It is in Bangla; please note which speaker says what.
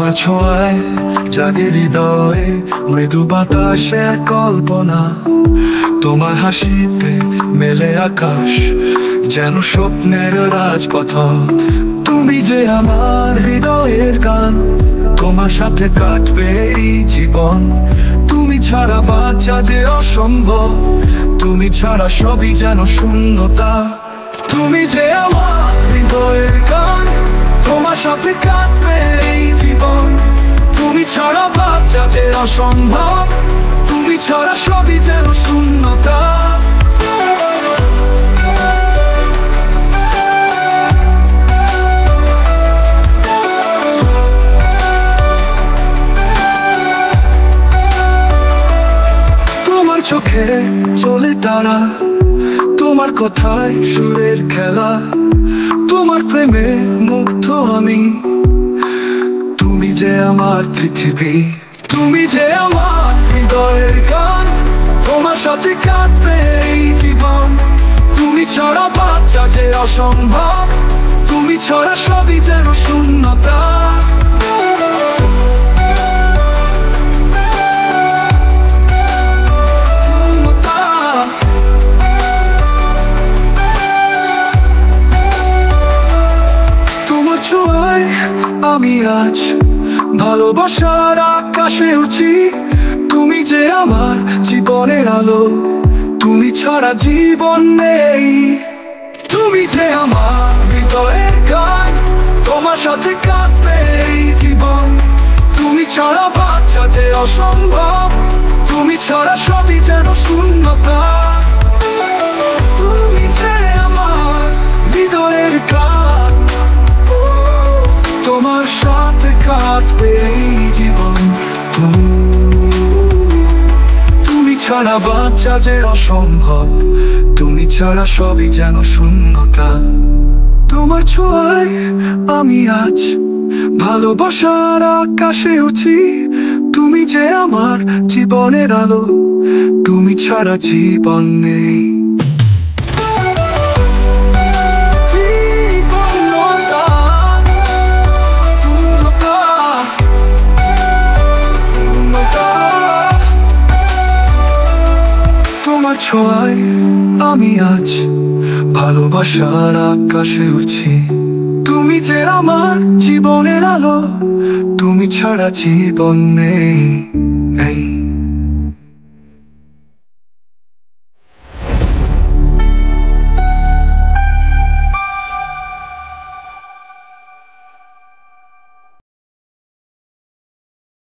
Speaker 1: তোমার ছোঁয়ায় জাগে হৃদয়ে মৃদু বাতাসে কল্পনা। তোমার হাসিতে মেলে আকাশ যেন স্বপ্নের রাজপথ। তুমি যে আমার হৃদয়ের গান, তোমার সাথে কাটবে এই জীবন। তুমি ছাড়া বাঁচা যে অসম্ভব, তুমি ছাড়া সবই যেন শূন্যতা। তুমি যে আমার হৃদয়ের গান, তোমার সাথে কাটবে এই জীবন। তুমি ছাড়া বাঁচা যে অসম্ভব, তুমি ছাড়া সবই যেন শূন্যতা। তোমার চোখে চলে তারা, তোমার কথায় সুরের খেলা। তোমার প্রেমে মুগ্ধ আমি, তুমি যে আমার পৃথিবী। তুমি যে আমার হৃদয়ের গান, তোমার সাথে কাটবে এই জীবন। তুমি ছাড়া বাঁচা যে অসম্ভব, তুমি ছাড়া সবই যেন শূন্যতা। আমি আজ ভালোবাসার আকাশে উঠি। তুমি যে আমার জীবনের আলো, তুমি ছাড়া জীবন নেই। তুমি যে আমার হৃদয়ের গান, তোমার সাথে কাটবে এই জীবন। তুমি ছাড়া বাঁচা যে অসম্ভব, তুমি ছাড়া সবই যেন শূন্যতা। তুমি যে আমার হৃদয়ের গান, তোমার সাথে কাটবে এই জীবন। তুমি ছাড়া বাঁচা যে অসম্ভব, তুমি ছাড়া সবই যেন শূন্যতা। তোমার ছোঁয়ায় আমি আজ ভালোবাসার আকাশে উঠি। তুমি যে আমার জীবনের আলো, তুমি ছাড়া জীবন নেই। তোমার ছোঁয়ায় আমি আজ ভালোবাসার আকাশে উঠছি। তুমি যে আমার জীবনের আলো, তুমি ছাড়া জীবন নেই।